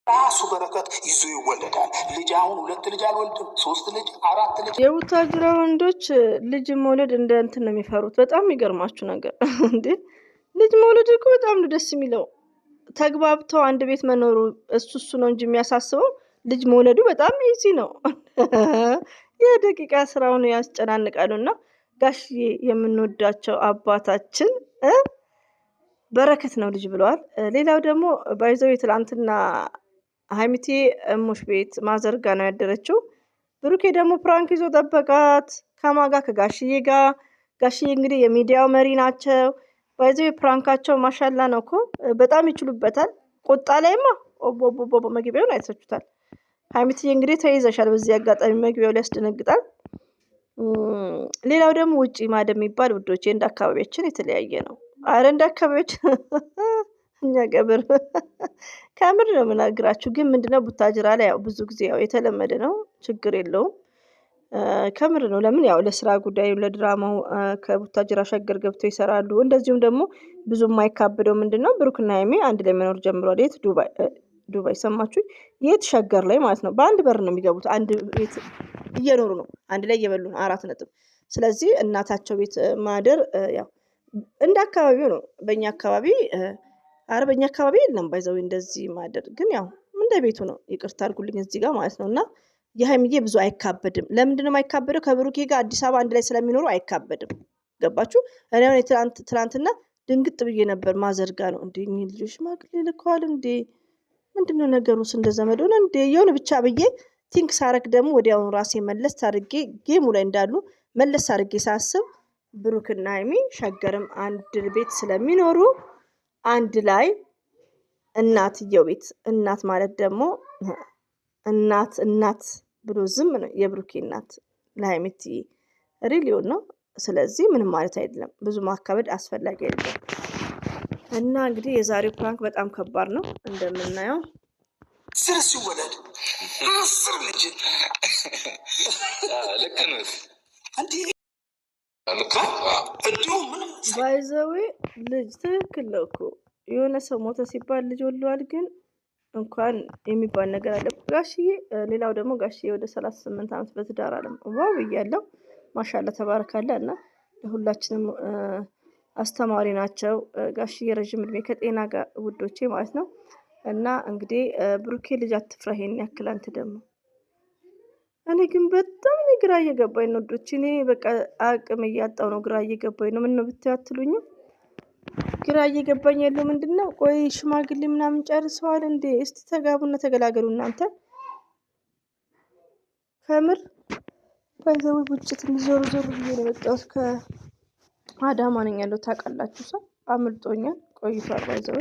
ራሱ በረከት ይዞ ይወለዳል። ልጅ አሁን 2 ልጅ አልወልድም 3 ልጅ 4 ልጅ የቡታጅራ ወንዶች ልጅ መውለድ እንደ እንትን ነው የሚፈሩት። በጣም የሚገርማችሁ ነገር እንዴ ልጅ መውለድ እኮ በጣም ነው ደስ የሚለው። ተግባብተው አንድ ቤት መኖሩ እሱ ነው እንጂ የሚያሳስበው ልጅ መውለዱ በጣም ኢዚ ነው። የደቂቃ ስራውን ያስጨናንቃሉና ጋሽዬ የምንወዳቸው አባታችን በረከት ነው ልጅ ብለዋል። ሌላው ደግሞ ባይዘው የትላንትና ሀይሚቲ እሙሽ ቤት ማዘርጋ ነው ያደረችው። ብሩኬ ደግሞ ፕራንክ ይዞ ጠበቃት ከማጋ ከጋሽዬ ጋር። ጋሽዬ እንግዲህ የሚዲያው መሪ ናቸው። ባይዘው ፕራንካቸው ማሻላ ነው እኮ በጣም ይችሉበታል። ቁጣ ላይማ ኦቦቦቦ መግቢያውን አይተችሁታል። ሀይሚቲ እንግዲህ ተይዘሻል። በዚህ አጋጣሚ መግቢያው ላይ ያስደነግጣል። ሌላው ደግሞ ውጪ ማደ የሚባል ውዶቼ እንደ አካባቢያችን የተለያየ ነው። አረ እንደ አካባቢያችን እኛ ገበር ከምር ነው የምናግራችሁ። ግን ምንድነው ቡታጅራ ላይ ያው ብዙ ጊዜ ያው የተለመደ ነው፣ ችግር የለውም። ከምር ነው። ለምን ያው ለስራ ጉዳይ ለድራማው ከቡታጅራ ሸገር ገብተው ይሰራሉ። እንደዚሁም ደግሞ ብዙ የማይካበደው ምንድነው ብሩክና ሀይሚ አንድ ላይ መኖር ጀምሯል። የት ዱባይ ሰማችሁ? የት ሸገር ላይ ማለት ነው። በአንድ በር ነው የሚገቡት። አንድ ቤት እየኖሩ ነው፣ አንድ ላይ እየበሉ ነው። 4 ነጥብ። ስለዚህ እናታቸው ቤት ማደር ያው እንደ አካባቢው ነው። በእኛ አካባቢ በእኛ አካባቢ የለም ባይዘው እንደዚህ ማደር፣ ግን ያው እንደ ቤቱ ነው። ይቅርታ አድርጉልኝ እዚህ ጋር ማለት ነውና የሀይሚዬ ብዙ አይካበድም። ለምንድነው የማይካበደው? ከብሩኬ ጋር አዲስ አበባ አንድ ላይ ስለሚኖሩ አይካበድም። ገባችሁ? እኔ አሁን ትናንትና ድንግጥ ብዬ ነበር። ማዘርጋ ነው እንዴ ልጆች ሽማግሌ ልከዋል እንዴ ምንድነው ነገሩስ? እንደዘመድ ሆነ እንዴ የሆነ ብቻ ብዬ ቲንክ ሳረግ ደግሞ ወዲያውኑ ራሴ መለስ አድርጌ ጌሙ ላይ እንዳሉ መለስ አድርጌ ሳስብ ብሩክና ሀይሚ ሸገርም አንድ ቤት ስለሚኖሩ አንድ ላይ እናትየው ቤት እናት ማለት ደግሞ እናት ብሎ ዝም ነው የብሩኬ እናት ለሀይሚቲ ሪሊዮን ነው። ስለዚህ ምንም ማለት አይደለም፣ ብዙ ማካበድ አስፈላጊ አይደለም። እና እንግዲህ የዛሬው ፕራንክ በጣም ከባድ ነው እንደምናየው። ስርስ ይወለድ 10 ልጅ ልክ ነው እንዴ? ባይዘዌ ልጅ ትክክል ነው እኮ የሆነ ሰው ሞተ ሲባል ልጅ ወልደዋል። ግን እንኳን የሚባል ነገር አለ ጋሽዬ። ሌላው ደግሞ ጋሽዬ ወደ 38 ዓመት በትዳር አለም ዋው ብያለሁ። ማሻአላ ተባረካለ። እና ለሁላችንም አስተማሪ ናቸው ጋሽዬ። ረጅም እድሜ ከጤና ጋር ውዶቼ ማለት ነው። እና እንግዲህ ብሩኬ ልጅ አትፍራ ይሄን ያክል አንተ ደግሞ እኔ ግን በጣም ግራ እየገባኝ ነው ውዶቼ። እኔ በቃ አቅም እያጣው ነው፣ ግራ እየገባኝ ነው። ምን ነው ብትያትሉኝ ግራ እየገባኝ ያለው ምንድነው? ቆይ ሽማግሌ ምናምን ጨርሰዋል እንዴ? እስቲ ተጋቡና ተገላገሉ እናንተ። ከምር ባይዘው ውጭ ትንሽ ዞር ብዬ ነው የመጣሁት። ከአዳማ ነኝ ያለው ታውቃላችሁ። ሰው አምልጦኛል ቆይቷል ባይዘው።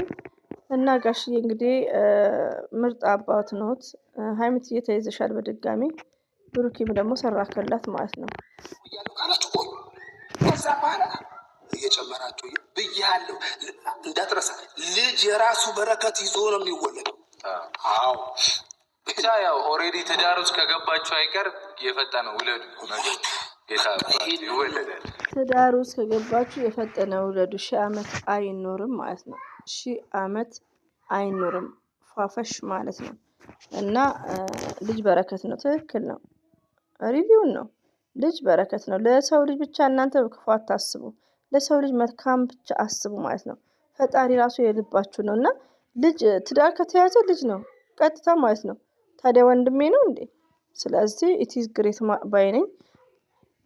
እና ጋሽዬ እንግዲህ ምርጥ አባት ነዎት። ሀይሚት እየተይዘሻል በድጋሚ ብሩኬም ደግሞ ሰራከላት ማለት ነው። ከዛ በኋላ እየጨመራችሁ ብያለሁ እንዳትረሳ። ልጅ የራሱ በረከት ይዞ ነው የሚወለደው። አዎ ብቻ ያው ኦሬዲ ትዳር ውስጥ ከገባችሁ አይቀር የፈጠነ ውለዱ። ይወለዳል። ትዳር ውስጥ ከገባችሁ የፈጠነ ውለዱ። 1000 ዓመት አይኖርም ማለት ነው። 1000 ዓመት አይኖርም ፋፈሽ ማለት ነው። እና ልጅ በረከት ነው። ትክክል ነው። ሪቪውን ነው። ልጅ በረከት ነው። ለሰው ልጅ ብቻ እናንተ ክፉ አታስቡ፣ ለሰው ልጅ መልካም ብቻ አስቡ ማለት ነው። ፈጣሪ ራሱ የልባችሁ ነው። እና ልጅ ትዳር ከተያዘ ልጅ ነው ቀጥታ ማለት ነው። ታዲያ ወንድሜ ነው እንዴ? ስለዚህ ኢትስ ግሬት ባይ ነኝ።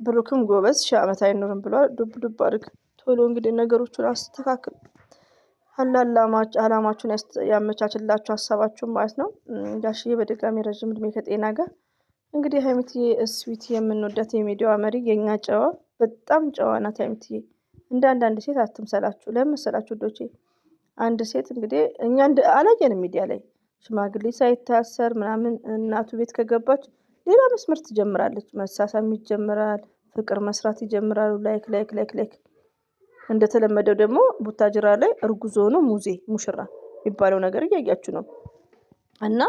ብሩክም ጎበዝ 1000 ዓመት አይኖርም ብሏል። ዱብ አድርግ ቶሎ እንግዲህ ነገሮቹን አስተካክል። አላማችሁን ያመቻችላችሁ ሀሳባችሁን ማለት ነው። ጋሽዬ በድጋሚ ረጅም እድሜ ከጤና ጋር። እንግዲህ ሀይሚትዬ ስዊት የምንወዳት የሚዲያዋ መሪ የኛ ጨዋ፣ በጣም ጨዋ ናት ሀይሚትዬ። እንደ አንዳንድ ሴት አትምሰላችሁ። ለምን መሰላችሁ ወዶቼ? አንድ ሴት እንግዲህ እኛ አላየንም ሚዲያ ላይ ሽማግሌ ሳይታሰር ምናምን እናቱ ቤት ከገባች ሌላ መስመር ትጀምራለች። መሳሳም ይጀምራል፣ ፍቅር መስራት ይጀምራሉ። ላይክ እንደተለመደው ደግሞ ቡታጅራ ላይ እርጉዞ ነው ሙሽራ የሚባለው ነገር እያያችሁ ነው። እና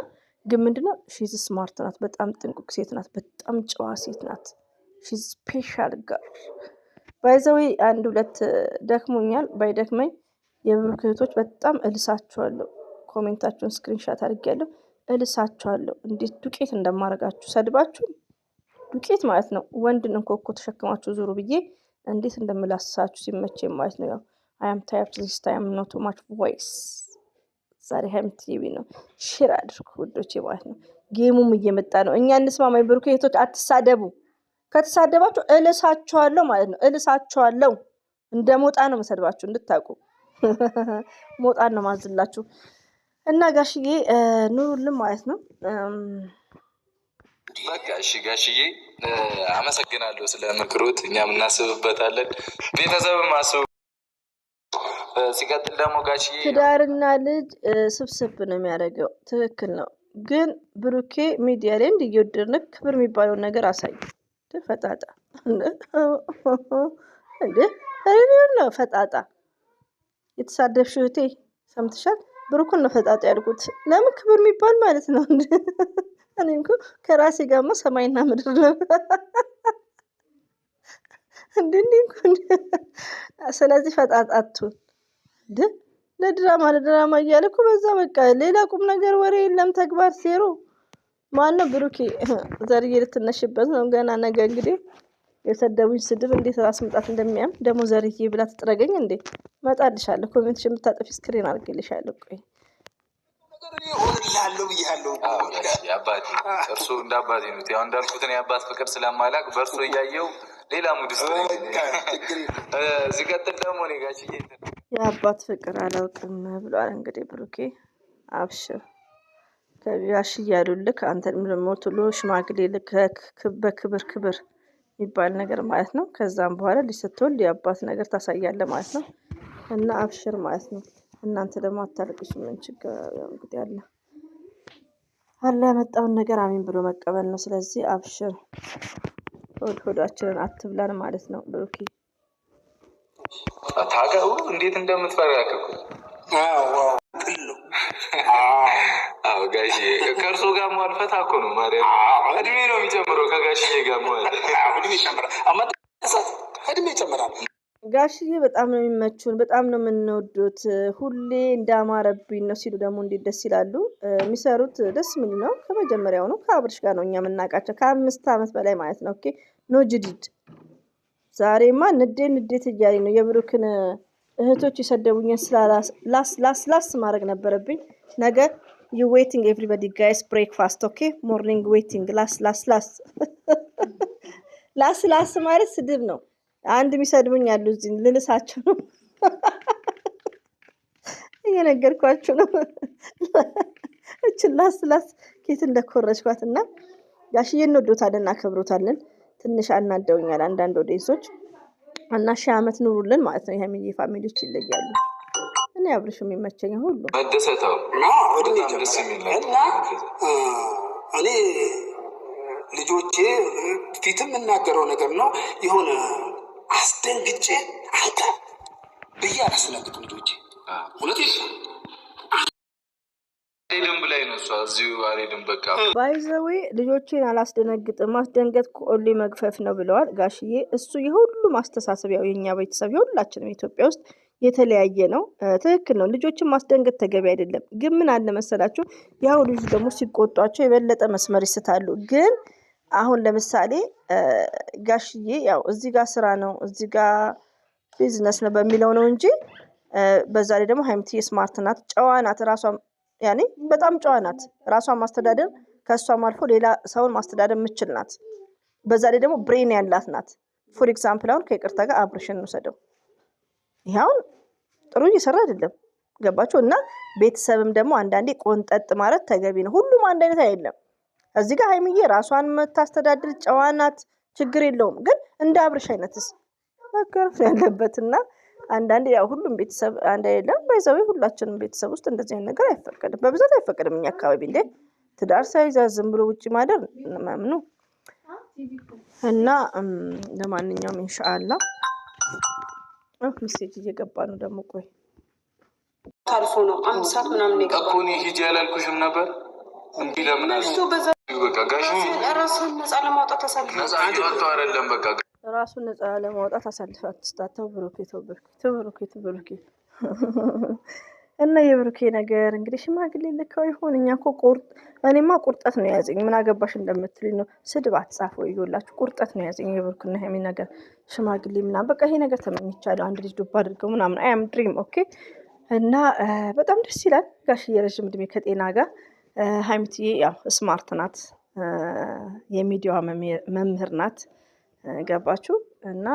ግን ምንድነው ሺዝ ስማርት ናት፣ በጣም ጥንቁቅ ሴት ናት፣ በጣም ጨዋ ሴት ናት። ሺዝ ስፔሻል ጋር ባይዘዌ 1-2 ደክሞኛል። ባይደክመኝ የብሩክ እህቶች በጣም እልሳችኋለሁ። ኮሜንታችሁን ስክሪንሻት አድርጌያለሁ። እልሳችኋለሁ። እንዴት ዱቄት እንደማረጋችሁ ሰድባችሁ ዱቄት ማለት ነው። ወንድን እንኮኮ ተሸክማችሁ ዙሩ ብዬ እንዴት እንደምላሳችሁ ሲመቸኝ ማለት ነው። ያው አይ አም ታይርድ ዚስ ታይም ኖት ቱ ማች ቮይስ። ዛሬ ቲቪ ነው። ሼር አድርጉ ውዶቼ ማለት ነው። ጌሙም እየመጣ ነው። እኛ እንስማማኝ። ብሩክ እህቶች አትሳደቡ። ከተሳደባችሁ እልሳችኋለሁ ማለት ነው። እልሳችኋለሁ። እንደ ሞጣ ነው መሰድባችሁ እንድታውቁ። ሞጣን ነው ማዝላችሁ። እና ጋሽዬ ኑሩልን ማለት ነው። በቃ እሺ ጋሽዬ አመሰግናለሁ ስለ ምክሩት። እኛም እናስብበታለን፣ ቤተሰብም አስቡ። ሲቀጥል ደግሞ ጋሽዬ ትዳርና ልጅ ስብስብ ነው የሚያደርገው። ትክክል ነው። ግን ብሩኬ ሚዲያ ላይ እንዲወደድንክ ክብር የሚባለውን ነገር አሳይ። ፈጣጣ እንዴ ነው ፈጣጣ። የተሳደብሽ እህቴ ሰምተሻል? ብሩክን ነው ፈጣጣ ያልኩት። ለምን ክብር የሚባል ማለት ነው። እኔ እኮ ከራሴ ጋርማ ሰማይና ምድር ነው እንዴ። ስለዚህ ፈጣጣቱን ለድራማ እያለ እኮ በዛ በቃ ሌላ ቁም ነገር ወሬ የለም። ተግባር ዜሮ። ማነው ብሩኬ? ዘርዬ ልትነሽበት ነው ገና ነገ። እንግዲህ የሰደቡኝ ስድብ እንዴት ራስ ምጣት እንደሚያም ደግሞ ዘርዬ ብላ ትጥረገኝ እንዴ? መጣልሻለሁ። ኮሜንትሽ የምታጠፊ ስክሪን አድርግልሻለሁ። ቆይ አባቴ እርሱ እንደ አባቴ ነው። ያው እንዳልኩትን የአባት ፍቅር ስለማላቅ በእርሱ እያየው ሌላ ሙድ ውስጥ ነው። ሲቀጥል ደግሞ እኔ ጋሽዬ የአባት ፍቅር አላውቅም ብሏል። እንግዲህ ብሩኬ አብሽር ከጋሽ እያሉልክ አንተን ሞትሎ ሽማግሌ ልክ በክብር ክብር የሚባል ነገር ማለት ነው። ከዛም በኋላ ልጅ ስትወልድ የአባት ነገር ታሳያለ ማለት ነው። እና አብሽር ማለት ነው። እናንተ ደግሞ አታልቅሱ። ምን ችግር እንግዲህ አለ ያመጣውን ነገር አሜን ብሎ መቀበል ነው። ስለዚህ አብሽር፣ ሆዳችንን አትብላን ማለት ነው። ብሩኬ ታገው እንዴት እንደምትፈራከኩ አዎ ጋሽ ከእርሶ ጋር ማልፈታ እኮ ነው። ማርያም እድሜ ነው የሚጨምረው። ከጋሽዬ ጋር ማለት እድሜ ይጨምራል። ጋሽዬ በጣም ነው የሚመቹን፣ በጣም ነው የምንወዱት። ሁሌ እንዳማረብኝ ነው ሲሉ ደግሞ እንዴት ደስ ይላሉ። የሚሰሩት ደስ የሚል ነው። ከመጀመሪያው ነው ከአብርሽ ጋር ነው እኛ የምናውቃቸው ከ5 ዓመት በላይ ማለት ነው። ኦኬ ኖ ጅዲድ ዛሬማ ንዴት እያለኝ ነው። የብሩክን እህቶች የሰደቡኝን ላስ ማድረግ ነበረብኝ። ነገ ዩ ዌቲንግ ኤቭሪባዲ ጋይስ ብሬክፋስት ኦኬ ሞርኒንግ ዌቲንግ ላስ ማለት ስድብ ነው። አንድ የሚሰድቡኝ ያሉ እዚህ ልልሳቸው ነው እየነገርኳችሁ ነው። እችን ላስ ኬት እንደኮረጅኳት እና ጋሽዬ እንወዶታለን እናከብሮታለን። ትንሽ አናደውኛል አንዳንድ ኦዲየንሶች እና 1000 ዓመት ኑሩልን ማለት ነው። ይሄ ፋሚሊዎች ይለያሉ። እኔ አብርሽ የሚመቸኝ ሁሉ መደሰታው ደስ የሚል እና እኔ ልጆቼ ፊትም የምናገረው ነገር ነው። የሆነ አስደንግጬ አንተ ብዬ አላስነግጥም ልጆቼ እውነት ደንብ ላይ ነው። እሷ እዚሁ አልሄድም በቃ ባይዘዌ ልጆቼን አላስደነግጥም። ማስደንገጥ ኮሌ መግፈፍ ነው ብለዋል ጋሽዬ። እሱ የሁሉም አስተሳሰብ ያው የኛ ቤተሰብ የሁላችንም ኢትዮጵያ ውስጥ የተለያየ ነው። ትክክል ነው። ልጆችን ማስደንገጥ ተገቢ አይደለም። ግን ምን አለ መሰላችሁ ያው ልጅ ደግሞ ሲቆጧቸው የበለጠ መስመር ይስታሉ። ግን አሁን ለምሳሌ ጋሽዬ ያው እዚህ ጋር ስራ ነው እዚህ ጋር ቢዝነስ ነው በሚለው ነው እንጂ በዛ ላይ ደግሞ ሀይምትዬ ስማርት ናት፣ ጨዋ ናት። ራሷም ያኔ በጣም ጨዋ ናት። ራሷን ማስተዳደር ከሷም አልፎ ሌላ ሰውን ማስተዳደር የምችል ናት። በዛ ላይ ደግሞ ብሬን ያላት ናት። ፎር ኤግዛምፕል አሁን ከይቅርታ ጋር አብርሽን እንውሰደው። ይሄውን ጥሩ እየሰራ አይደለም። ገባችሁ? እና ቤተሰብም ደግሞ አንዳንዴ ቆንጠጥ ማለት ተገቢ ነው። ሁሉም አንድ አይነት አይደለም። እዚህ ጋር ሀይምዬ ራሷን የምታስተዳድር ጨዋ ናት፣ ችግር የለውም። ግን እንደ አብርሽ አይነትስ መገረፍ ያለበትና አንዳንዴ ያው ሁሉም ቤተሰብ አንድ አይደለም። ባይዘው ሁላችንም ቤተሰብ ውስጥ እንደዚህ አይነት ነገር አይፈቀድም፣ በብዛት አይፈቀድም። እኛ አካባቢ እንደ ትዳር ሳይዛ ዝም ብሎ ውጪ ማደር ማምኑ እና ለማንኛውም ኢንሻአላህ ሜሴጅ እየገባ ነው ደግሞ። ቆይ ታልፎ ነው 1 ሰዓት ምናምን እኮ እኔ ሂጂ ያላልኩሽም ነበር እንዴ? ለምን አልሽ? በቃ ጋሽ ራስን ነፃ ለማውጣት አሳልፈ ነፃ ይወጣው አይደለም በቃ ራሱን ነፃ ለማውጣት አሳልፈ አትስጣተው። ብሩኬ እና የብሩኬ ነገር እንግዲህ ሽማግሌ ልካው ይሆን? እኛ እኮ እኔማ ቁርጠት ነው ያዘኝ። ምን አገባሽ እንደምትልኝ ነው። ስድብ አትጻፈው ይጎላችሁ። ቁርጠት ነው ያዘኝ የብሩክና ሀይሚ ነገር። ሽማግሌ ምናምን በቃ ይሄ ነገር ተመኝቻለሁ። አንድ ልጅ ዱብ አድርገው ምናምን አያም ድሪም ኦኬ። እና በጣም ደስ ይላል። ጋሽዬ ረዥም እድሜ ከጤና ጋር። ሀይሚትዬ ያው ስማርት ናት፣ የሚዲያዋ መምህር ናት። ገባችሁ? እና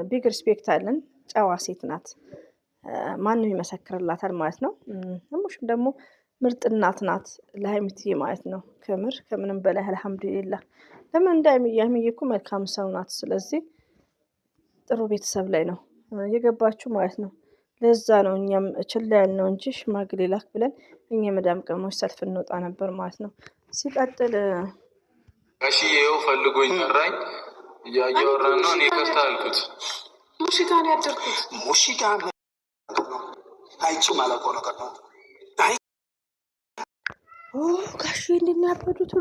ቢግ ሪስፔክት አለን። ጨዋ ሴት ናት። ማንም ይመሰክርላታል ማለት ነው። እሙሽም ደግሞ ምርጥ እናት ናት ለሀይሚትዬ ማለት ነው። ከምንም በላይ አልሐምዱሊላህ። ለምን እንደ ሀይሚዬ እኮ መልካም ሰው ናት። ስለዚህ ጥሩ ቤተሰብ ላይ ነው የገባችሁ ማለት ነው። ለዛ ነው እኛም ችላ ያልነው እንጂ ሽማግሌ ላክ ብለን እኛ የመዳም ቅመሞች ሰልፍ እንወጣ ነበር ማለት ነው። ሲቀጥል ጋሽዬው ፈልጎኝ ጠራኝ። እያወራን ነው። እኔ ከፍታ አልኩት ሙሽጋ ነው ያደርኩት። ሙሽጋ አይቼ ማለቆ ነገር ነው። ጋሽ እንደሚያበዱት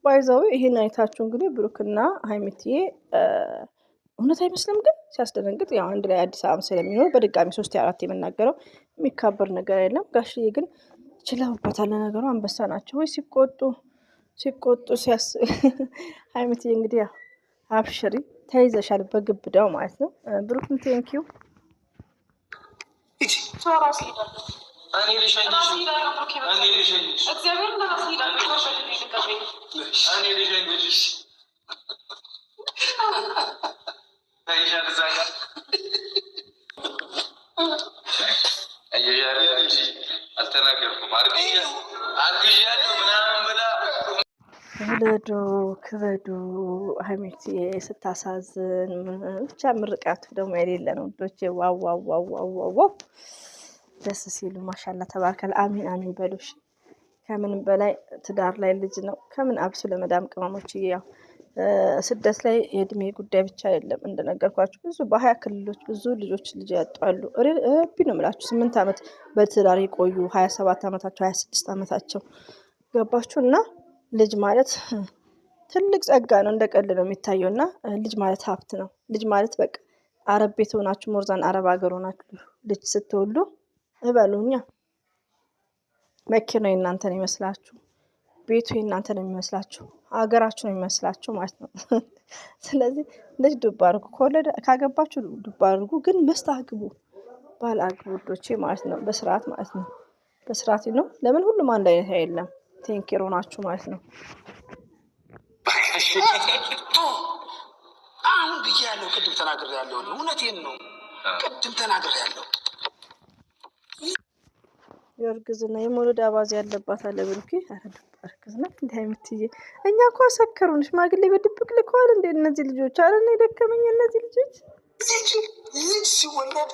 ባይዛው ይሄን አይታችሁ እንግዲህ ብሩክና ሀይሚትዬ እውነት አይመስልም? ግን ሲያስደነግጥ ያው አንድ ላይ አዲስ አበባ ስለሚኖር በድጋሚ 3-4 የምናገረው የሚካበር ነገር የለም። ጋሽዬ ግን ችለውበታል። ነገሩ አንበሳ ናቸው ወይ ሲቆጡ ሀይሚትዬ እንግዲህ ያው አብሽሪ ተይዘሻል በግብዳው ማለት ነው። ብሩክም ቴንኪዩ ውለዱ ክበዱ። ሀይሚትዬ ስታሳዝን ብቻ ምርቃቱ ደግሞ የሌለ ነው ውዶቼ። ዋው ደስ ሲሉ ማሻላ ተባርከል። አሚን አሚን በሉሽ። ከምንም በላይ ትዳር ላይ ልጅ ነው። ከምን አብሱ ለመዳም ቅመሞች ያው ስደት ላይ የእድሜ ጉዳይ ብቻ አይደለም። እንደነገርኳችሁ ብዙ በ20 ክልሎች ብዙ ልጆች ልጅ ያጧሉ። ረቢ ነው የምላችሁ 8 ዓመት በትዳር የቆዩ 27 ዓመታቸው 26 ዓመታቸው ገባችሁ። እና ልጅ ማለት ትልቅ ጸጋ ነው። እንደ ቀልድ ነው የሚታየው። እና ልጅ ማለት ሀብት ነው። ልጅ ማለት በቃ አረብ ቤት ሆናችሁ ሞርዛን አረብ ሀገር ሆናችሁ ልጅ ስትወልዱ እበሉኛ መኪናው የእናንተን ይመስላችሁ፣ ቤቱ የእናንተን የሚመስላችሁ፣ ሀገራችሁ ነው የሚመስላችሁ ማለት ነው። ስለዚህ ልጅ ዱብ አድርጉ። ካገባችሁ ዱብ አድርጉ፣ ግን መስት አግቡ፣ ባል አግቡ ውዶቼ ማለት ነው። በስርዓት ማለት ነው። በስርዓት ነው። ለምን ሁሉም አንድ አይነት አይደለም። ቴንኬሮ ናችሁ ማለት ነው። አሁን ብዬ ያለው ቅድም ተናግሬ ያለው እውነቴን ነው። ቅድም ተናግሬ ያለው የእርግዝና የመውለድ አባዜ ያለባት አለ ብሩኬ። እርግዝና እንዲህ አይምትዬ እኛ እኮ አሰከሩን። ሽማግሌ በድብቅ ልከዋል እንዴ እነዚህ ልጆች? አረ እኔ ደከመኝ። እነዚህ ልጆች ልጅ ሲወለድ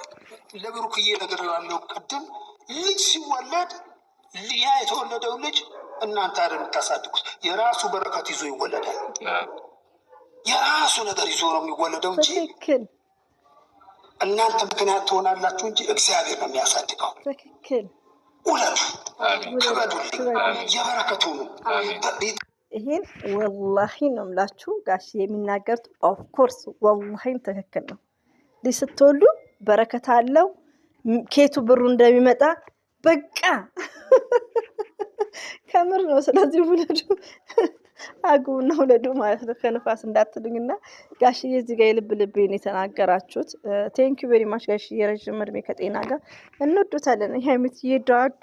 ለብሩክዬ ነገር ያለው ቅድም ልጅ ሲወለድ ያ የተወለደው ልጅ እናንተ አይደል የምታሳድጉት፣ የራሱ በረከት ይዞ ይወለዳል። የራሱ ነገር ይዞ ነው የሚወለደው እንጂ እናንተ ምክንያት ትሆናላችሁ እንጂ እግዚአብሔር ነው የሚያሳድገው። ትክክል። ውለዱ፣ ክበዱልኝ፣ የበረከቱ ነው። ይሄን ወላሂ ነው የምላችሁ ጋሽ የሚናገሩት። ኦፍኮርስ ወላሂን ትክክል ነው። ልጅ ስትወልዱ በረከት አለው። ኬቱ ብሩ እንደሚመጣ በቃ ከምር ነው። ስለዚህ ውለዱ፣ አግቡና ውለዱ ማለት ነው። ከንፋስ እንዳትሉኝና ጋሽዬ እዚህ ጋር የልብ ልቤን የተናገራችሁት ቴንኪ ቬሪ ማች ጋሽዬ። ረዥም እድሜ ከጤና ጋር እንወዱታለን። ሀይሚትዬ ዳድ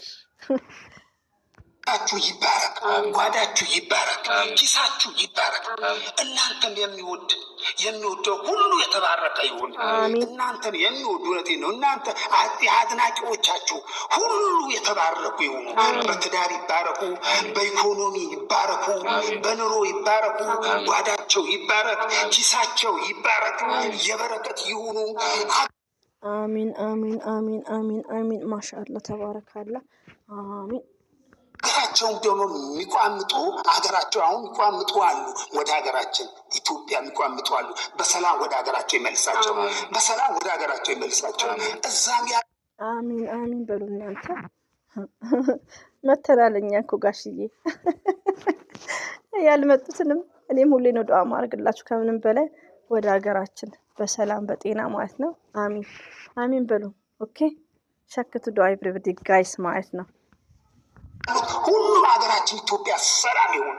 ጓዳችሁ ይባረክ፣ ጓዳችሁ ይባረክ፣ ኪሳችሁ ይባረክ። እናንተም የሚወደው ሁሉ የተባረከ ይሁን። እናንተን የሚወዱ እውነቴን ነው። እናንተ አድናቂዎቻችሁ ሁሉ የተባረኩ ይሁኑ። በትዳር ይባረኩ፣ በኢኮኖሚ ይባረኩ፣ በኑሮ ይባረኩ። ጓዳቸው ይባረክ፣ ኪሳቸው ይባረክ፣ የበረከት ይሁኑ። አሚን አሚን አሚን አሚን አሚን። ማሻአላ ተባረካላ። አሚን። ሀገራቸውን ደግሞ የሚቋምጡ ሀገራቸው አሁን የሚቋምጡ አሉ። ወደ ሀገራችን ኢትዮጵያ የሚቋምጡ አሉ። በሰላም ወደ ሀገራቸው ይመልሳቸው፣ በሰላም ወደ ሀገራቸው ይመልሳቸው። እዛም አሚን አሚን በሉ እናንተ። መተላለኛ እኮ ጋሽዬ ያልመጡትንም እኔም ሁሌ ነው ዱዓ ማድረግላችሁ። ከምንም በላይ ወደ ሀገራችን በሰላም በጤና ማለት ነው። አሚን አሚን በሉ። ኦኬ ሸክቱ ዶ ኤቭሪባዲ ጋይስ ማለት ነው። ሁሉ ሀገራችን ኢትዮጵያ ሰላም ይሁን።